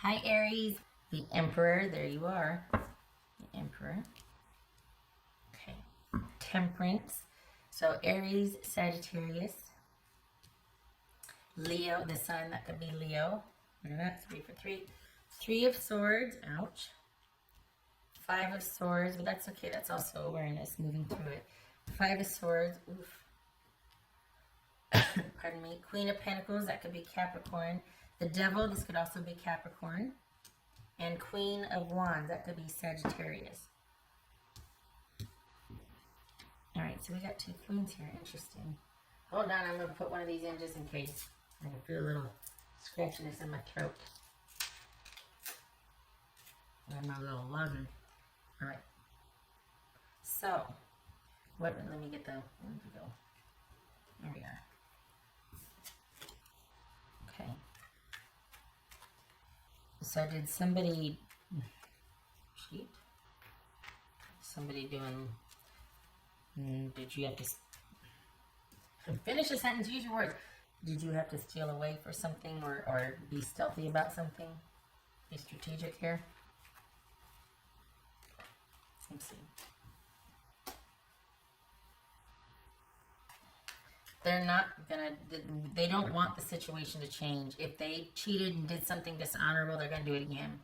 Hi, Aries. The Emperor. There you are. The Emperor. Okay. Temperance. So, Aries, Sagittarius. Leo, the sun. That could be Leo. Look at that. 3 for 3. 3 of Swords. Ouch. 5 of Swords. But that's okay. That's also awareness. Moving through it. 5 of Swords. Oof. Pardon me. Queen of Pentacles. That could be Capricorn. The Devil. This could also be Capricorn. And Queen of Wands, that could be Sagittarius. Alright, so we got 2 queens here. Interesting. Hold on, I'm going to put one of these in just in case. I can feel a little scratchiness in my throat. And my little lung. Alright. So, let me get the, where did we go? There we are. Okay. So did somebody cheat? Somebody doing, did you have to finish a sentence, use your words. Did you have to steal away for something or be stealthy about something? Be strategic here? Let's see. They're not gonna, they don't want the situation to change. If they cheated and did something dishonorable, they're gonna do it again.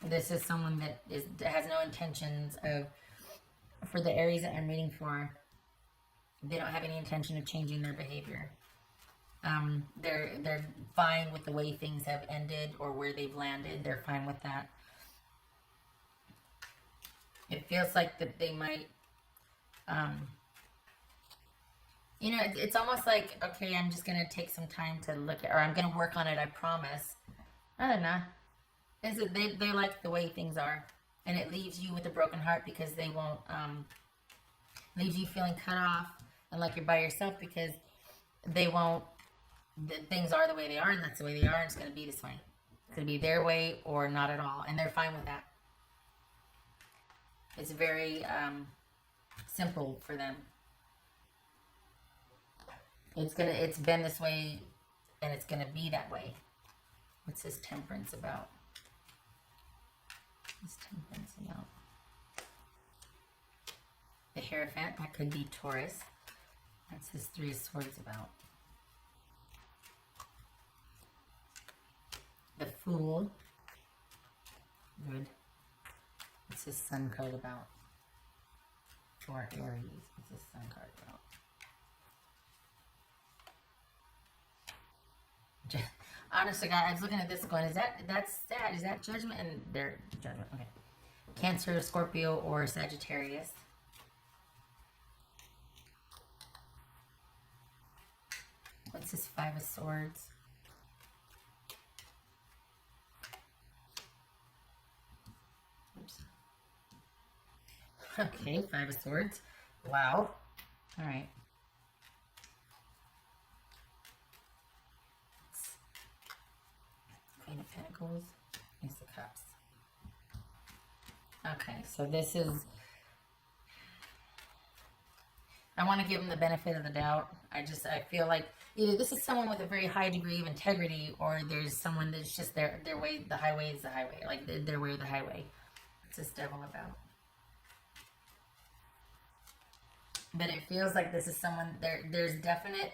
This is someone that has no intentions of, for the Aries that I'm reading for, they don't have any intention of changing their behavior. They're fine with the way things have ended or where they've landed. They're fine with that. It feels like that they might, you know, it's almost like, okay, I'm just going to take some time to look at, or I'm going to work on it, I promise. I don't know. They like the way things are. And it leaves you with a broken heart because they won't, leaves you feeling cut off and like you're by yourself because they won't, things are the way they are and that's the way they are and it's going to be this way. It's going to be their way or not at all. And they're fine with that. It's very, simple for them. It's been this way and it's gonna be that way. What's this Temperance about? What's Temperance about? The Hierophant, that could be Taurus. That's this 3 of Swords about. The Fool. Good. What's this Sun card about? For Aries, what's this Sun card about? Honestly, God, I was looking at this going, that's sad? Is that Judgment? And they're Judgment, okay. Cancer, Scorpio, or Sagittarius. What's this 5 of Swords? Oops. Okay, 5 of Swords. Wow. Alright. Queen of Pentacles. Ace of Cups. Okay, so this is... I want to give them the benefit of the doubt. I feel like either this is someone with a very high degree of integrity or there's someone that's just their way, the highway is the highway. Like their way or the highway. What's this Devil about? But it feels like this is someone, there's definite,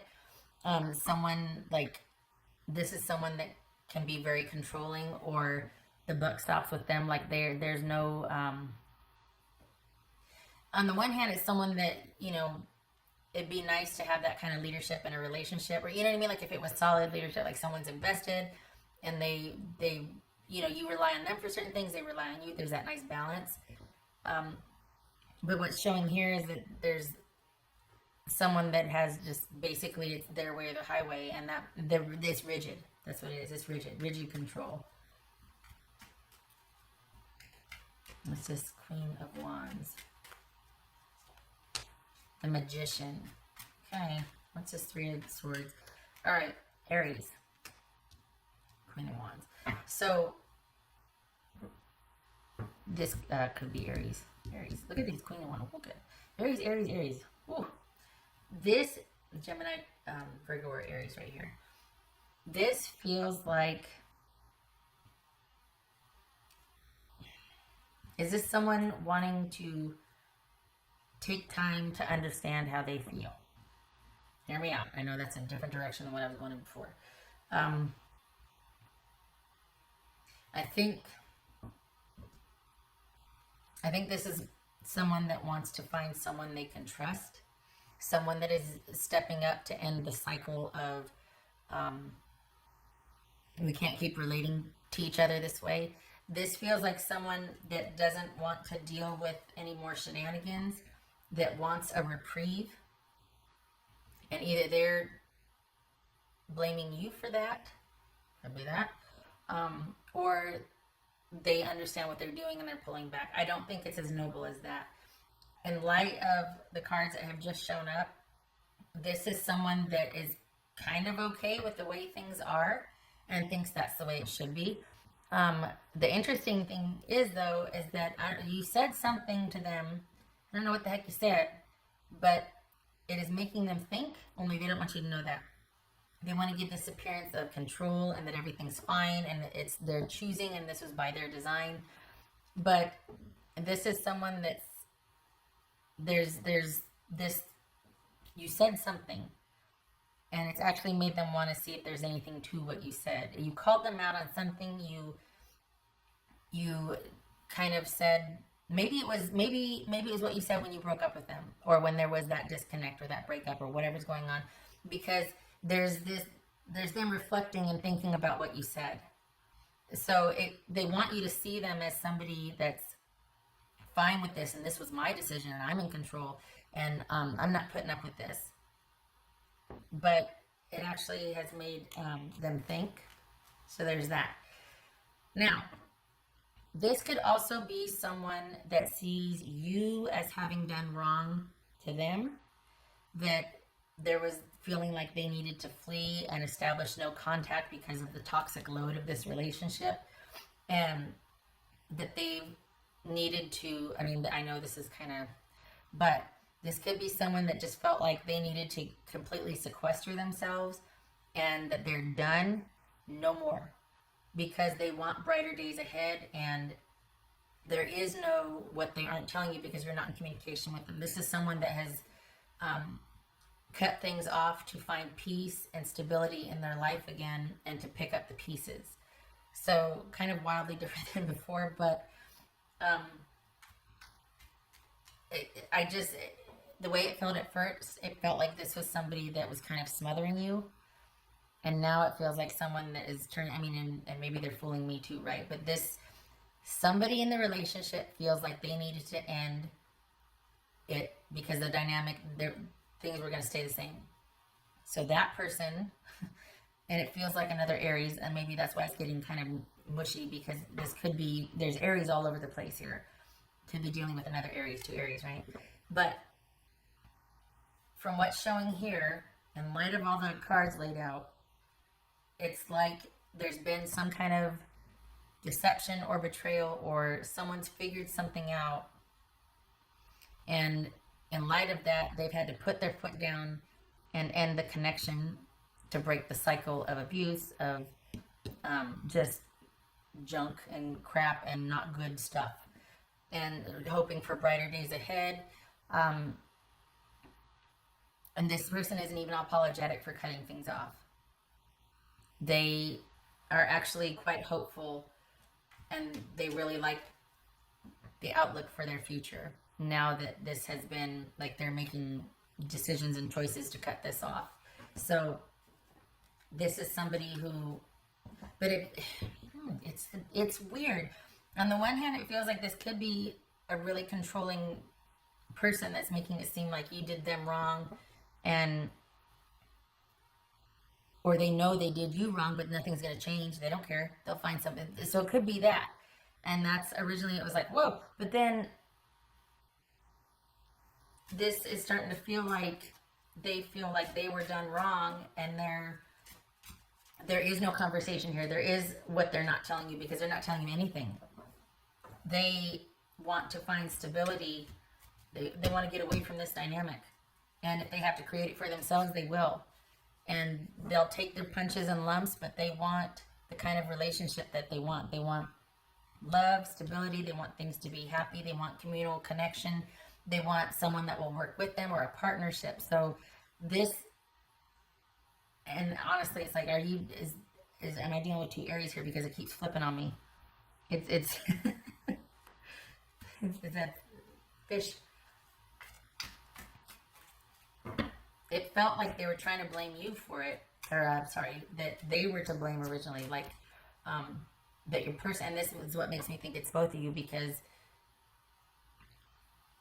someone, like, this is someone that can be very controlling or the buck stops with them. Like, there's no, on the one hand, it's someone that, you know, it'd be nice to have that kind of leadership in a relationship. Or, you know what I mean? Like, if it was solid leadership, like someone's invested and they you know, you rely on them for certain things, they rely on you. There's that nice balance. But what's showing here is that there's someone that has just basically it's their way or the highway, and that it's rigid. That's what it is. It's rigid control. What's this Queen of Wands? The Magician. Okay. What's this 3 of Swords? All right, Aries. Queen of Wands. So this could be Aries. Aries. Look at these Queen of Wands. Look at Aries, Aries, Aries. Ooh. This Gemini, Virgo, or Aries right here. This feels like, is this someone wanting to take time to understand how they feel? Hear me out. I know that's in a different direction than what I was going in before. I think this is someone that wants to find someone they can trust, someone that is stepping up to end the cycle of we can't keep relating to each other this way. This feels like someone that doesn't want to deal with any more shenanigans, that wants a reprieve, and either they're blaming you for that, could be that, or they understand what they're doing and they're pulling back. I don't think it's as noble as that. In light of the cards that have just shown up, this is someone that is kind of okay with the way things are and thinks that's the way it should be. The interesting thing is, though, is that you said something to them. I don't know what the heck you said, but it is making them think, only they don't want you to know that. They want to give this appearance of control and that everything's fine and it's their choosing and this was by their design. But this is someone that's, there's this, you said something and it's actually made them want to see if there's anything to what you said. You called them out on something, you kind of said, maybe it was what you said when you broke up with them, or when there was that disconnect or that breakup or whatever's going on, because there's them reflecting and thinking about what you said. So they want you to see them as somebody that's fine with this, and this was my decision and I'm in control, and I'm not putting up with this. But it actually has made them think. So there's that. Now, this could also be someone that sees you as having done wrong to them, that there was feeling like they needed to flee and establish no contact because of the toxic load of this relationship, and that they needed to, I mean, I know this is kind of, but this could be someone that just felt like they needed to completely sequester themselves and that they're done, no more, because they want brighter days ahead, and there is no what they aren't telling you because you're not in communication with them. This is someone that has cut things off to find peace and stability in their life again and to pick up the pieces. So kind of wildly different than before, but the way it felt at first, it felt like this was somebody that was kind of smothering you. And now it feels like someone that is turning, I mean, and maybe they're fooling me too, right? But somebody in the relationship feels like they needed to end it because the dynamic, things were going to stay the same. So that person, and it feels like another Aries, and maybe that's why it's getting kind of mushy, because this could be, there's Aries all over the place here. To be dealing with another Aries, two Aries, right? But from what's showing here, in light of all the cards laid out, it's like there's been some kind of deception or betrayal, or someone's figured something out, and in light of that, they've had to put their foot down and end the connection to break the cycle of abuse, of just junk and crap and not good stuff, and hoping for brighter days ahead. And this person isn't even apologetic for cutting things off. They are actually quite hopeful, and they really like the outlook for their future now that this has been, like, they're making decisions and choices to cut this off. So this is somebody who, but it's weird. On the one hand, it feels like this could be a really controlling person that's making it seem like you did them wrong, and or they know they did you wrong, but nothing's going to change. They don't care. They'll find something. So it could be that. And that's originally, it was like, whoa. But then this is starting to feel like they feel like they were done wrong, and there is no conversation here. There is what they're not telling you, because they're not telling you anything. They want to find stability. They want to get away from this dynamic. And if they have to create it for themselves, they will. And they'll take their punches and lumps, but they want the kind of relationship that they want. They want love, stability. They want things to be happy. They want communal connection. They want someone that will work with them, or a partnership. So this, and honestly, it's like, am I dealing with two Aries here, because it keeps flipping on me? It's it's that fish. It felt like they were trying to blame you for it, or sorry, that they were to blame originally, like that your person, and this is what makes me think it's both of you, because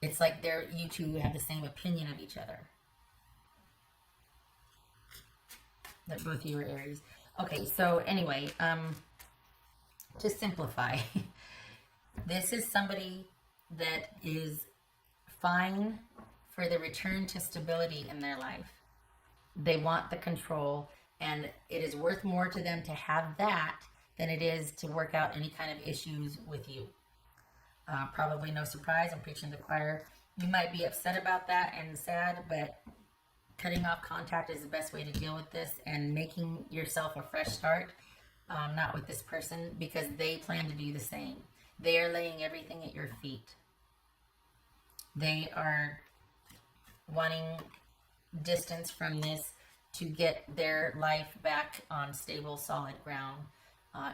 it's like you two have the same opinion of each other. That both of you are Aries. Okay, so anyway, to simplify, this is somebody that is fine for the return to stability in their life. They want the control, and it is worth more to them to have that than it is to work out any kind of issues with you. Probably no surprise, I'm preaching to the choir. You might be upset about that and sad, but cutting off contact is the best way to deal with this, and making yourself a fresh start, not with this person, because they plan to do the same. They are laying everything at your feet. They are wanting distance from this to get their life back on stable, solid ground.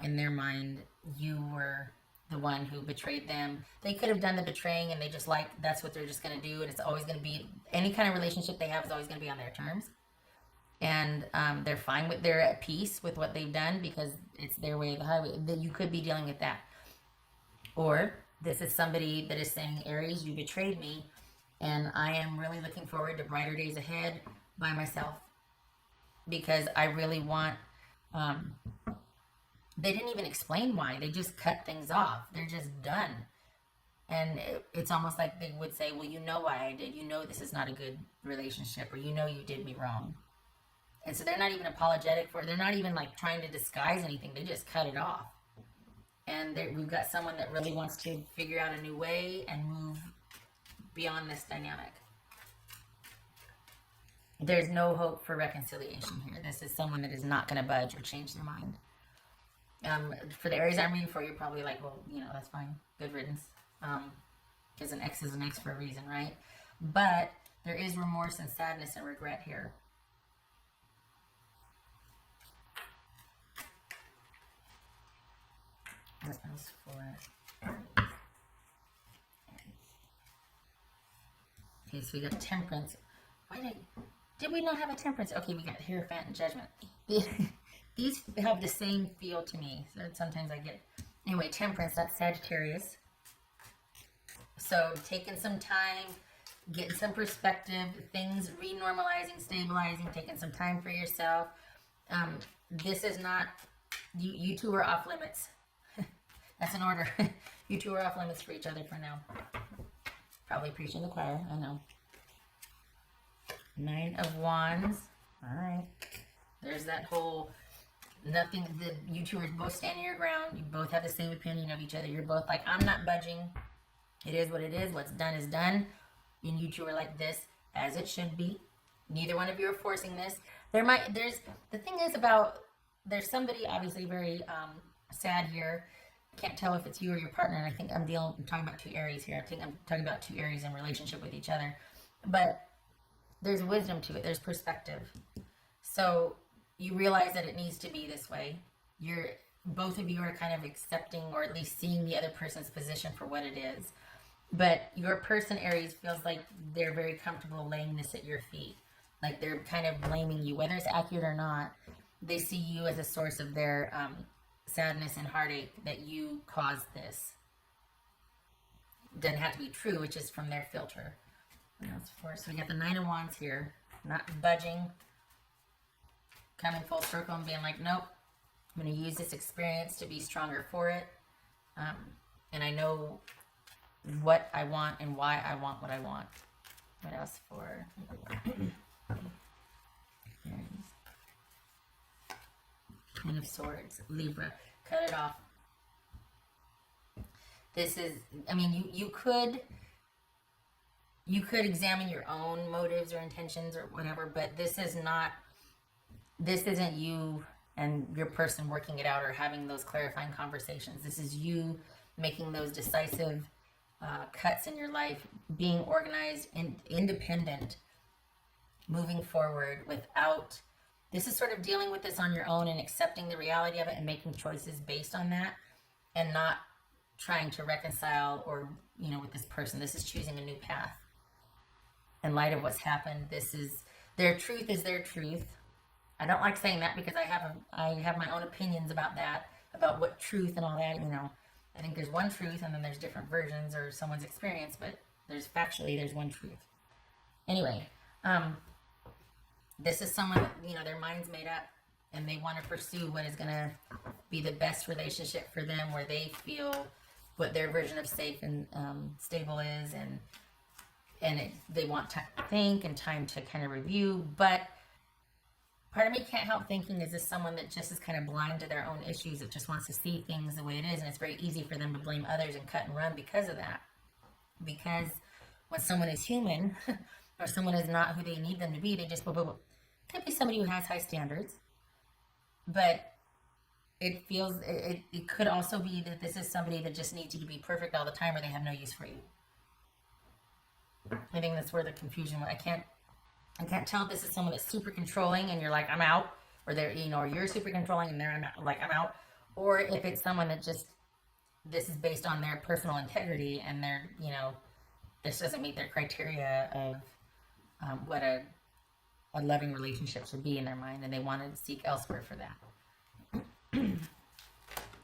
In their mind, you were the one who betrayed them. They could have done the betraying, and they just that's what they're just going to do, and it's always going to be, any kind of relationship they have is always going to be on their terms. And they're fine with, they're at peace with what they've done, because it's their way of the highway. You could be dealing with that. Or this is somebody that is saying, Aries, you betrayed me, and I am really looking forward to brighter days ahead by myself, because I really want, they didn't even explain why. They just cut things off. They're just done. And it's almost like they would say, well, you know why I did. You know this is not a good relationship, or you know you did me wrong. And so they're not even apologetic for it. They're not even like trying to disguise anything. They just cut it off. And we've got someone that really wants to figure out a new way and move beyond this dynamic. There's no hope for reconciliation here. This is someone that is not going to budge or change their mind. For the Aries I'm reading for, you're probably like, well, that's fine. Good riddance. Because an X is an X for a reason, right? But there is remorse and sadness and regret here. What else for Aries? Okay, so we got Temperance. Did we not have a Temperance? Okay, we got Hierophant and Judgment. These have the same feel to me. So sometimes I get... Anyway, Temperance, that's Sagittarius. So taking some time, getting some perspective, things renormalizing, stabilizing, taking some time for yourself. This is not... You two are off limits. That's an order. You two are off limits for each other for now. Probably preaching the choir, I know. 9 of Wands. All right. There's that whole nothing. You two are both standing your ground. You both have the same opinion of each other. You're both like, I'm not budging. It is what it is. What's done is done. And you two are like this, as it should be. Neither one of you are forcing this. The thing is about, there's somebody obviously very sad here. Can't tell if it's you or your partner. And I think I'm talking about two Aries here. I think I'm talking about two Aries in relationship with each other. But there's wisdom to it. There's perspective. So you realize that it needs to be this way. Both of you are kind of accepting, or at least seeing the other person's position for what it is. But your person, Aries, feels like they're very comfortable laying this at your feet. Like they're kind of blaming you, whether it's accurate or not. They see you as a source of their sadness and heartache, that you caused this. Doesn't have to be true, which is from their filter. So we got the 9 of Wands here, not budging, coming full circle and being like, nope, I'm going to use this experience to be stronger for it. And I know what I want and why I want what I want. What else for Aries? 10 of Swords, Libra. Cut it off. This is, I mean, you could examine your own motives or intentions or whatever, but this is not this isn't you and your person working it out or having those clarifying conversations. This is you making those decisive cuts in your life, being organized and independent, moving forward without, this is sort of dealing with this on your own and accepting the reality of it and making choices based on that, and not trying to reconcile or, with this person. This is choosing a new path. In light of what's happened, this is their truth is their truth. I don't like saying that because I have my own opinions about that, about what truth and all that, I think there's one truth and then there's different versions or someone's experience, but there's one truth. Anyway, this is someone that, their mind's made up and they want to pursue what is going to be the best relationship for them, where they feel what their version of safe and stable is, and they want time to think and time to kind of review. But part of me can't help thinking, is this someone that just is kind of blind to their own issues, that just wants to see things the way it is, and it's very easy for them to blame others and cut and run because of that. Because when someone is human, or someone is not who they need them to be, they just could be somebody who has high standards, but it feels, it could also be that this is somebody that just needs you to be perfect all the time, or they have no use for you. I think that's where the confusion, I can't tell if this is someone that's super controlling and you're like, I'm out, or they're, or you're super controlling and they're I'm out, or if it's someone that just, this is based on their personal integrity and they're, this doesn't meet their criteria of what a loving relationship should be in their mind, and they want to seek elsewhere for that.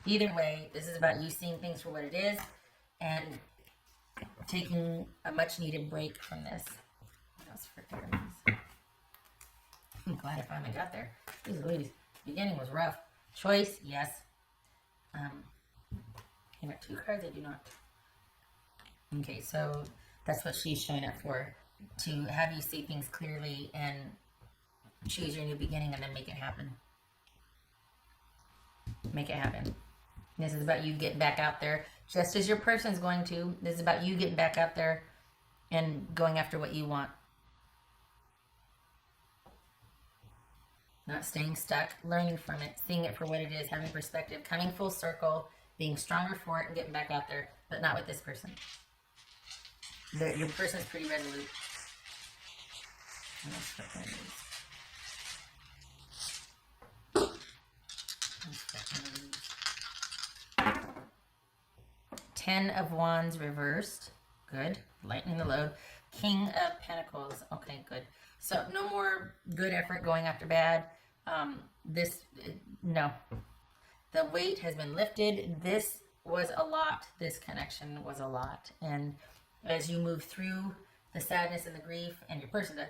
Either way, this is about you seeing things for what it is and taking a much needed break from this. What else for Aries? I'm glad I finally got there. Jeez Louise, beginning was rough. Choice, yes. I got 2 cards, I do not. Okay, so that's what she's showing up for. To have you see things clearly and choose your new beginning and then make it happen. Make it happen. This is about you getting back out there, just as your person's going to. This is about you getting back out there and going after what you want. Not staying stuck, learning from it, seeing it for what it is, having perspective, coming full circle, being stronger for it, and getting back out there, but not with this person. Your person's pretty resolute. Ten of Wands reversed. Good. Lightening the load. King of Pentacles. Okay, good. So no more good effort going after bad. No. The weight has been lifted. This was a lot. This connection was a lot. And as you move through the sadness and the grief, and your person does,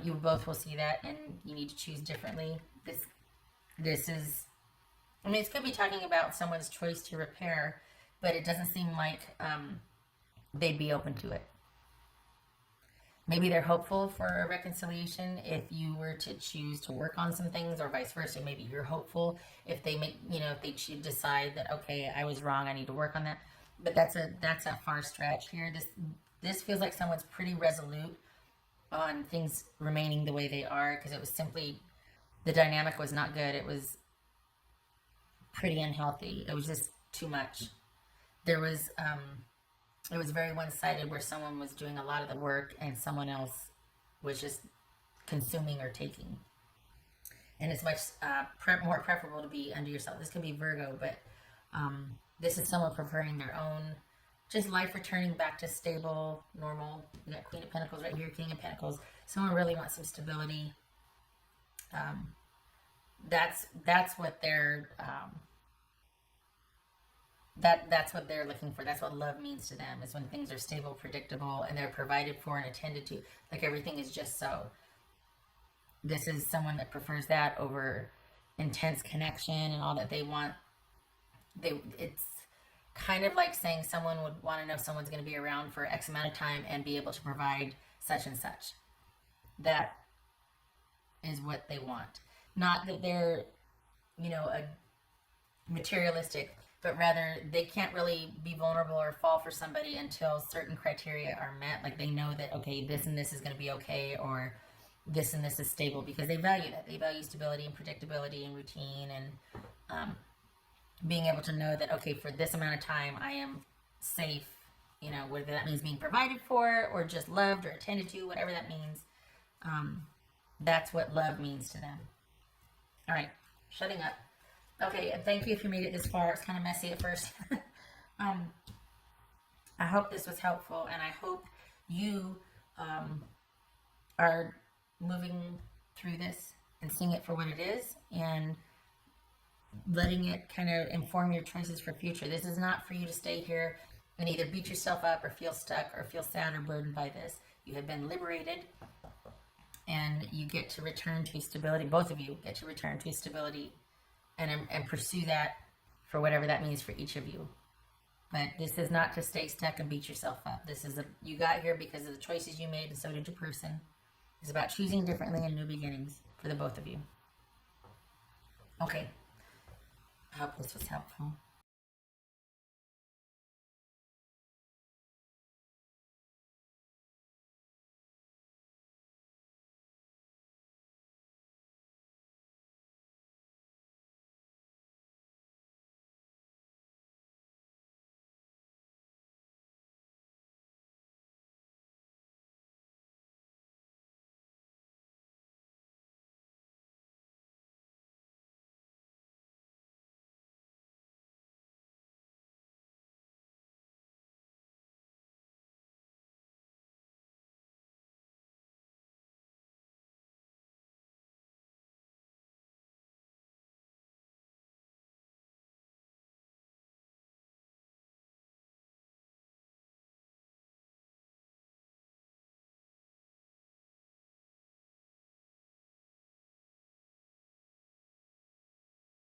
you both will see that, and you need to choose differently. This is, it's going to be talking about someone's choice to repair, but it doesn't seem like they'd be open to it. Maybe they're hopeful for a reconciliation if you were to choose to work on some things, or vice versa. Maybe you're hopeful if they make, if they should decide that, okay, I was wrong, I need to work on that. But that's a far stretch here. This feels like someone's pretty resolute on things remaining the way they are, because it was simply, the dynamic was not good. It was pretty unhealthy. It was just too much. There was, it was very one-sided, where someone was doing a lot of the work and someone else was just consuming or taking. And it's much more preferable to be under yourself. This could be Virgo, but this is someone preferring their own, just life returning back to stable, normal. You got Queen of Pentacles right here, King of Pentacles. Someone really wants some stability. That's what they're that's what they're looking for. That's what love means to them, is when things are stable, predictable, and they're provided for and attended to. Like everything is just so. This is someone that prefers that over intense connection and all that they want. It's kind of like saying someone would want to know someone's going to be around for X amount of time and be able to provide such and such. That is what they want. Not that they're, a materialistic, but rather they can't really be vulnerable or fall for somebody until certain criteria are met. Like they know that, okay, this and this is going to be okay, or this and this is stable, because they value that. They value stability and predictability and routine, and being able to know that, okay, for this amount of time, I am safe, you know, whether that means being provided for or just loved or attended to, whatever that means. That's what love means to them. All right, shutting up. Okay, and thank you if you made it this far. It's kind of messy at first. I hope this was helpful, and I hope you are moving through this and seeing it for what it is, and letting it kind of inform your choices for future. This is not for you to stay here and either beat yourself up or feel stuck or feel sad or burdened by this. You have been liberated, and you get to return to stability. Both of you get to return to stability and pursue that for whatever that means for each of you. But this is not to stay stuck and beat yourself up. This is you got here because of the choices you made, and so did your person. It's about choosing differently and new beginnings for the both of you. Okay. I hope this was helpful.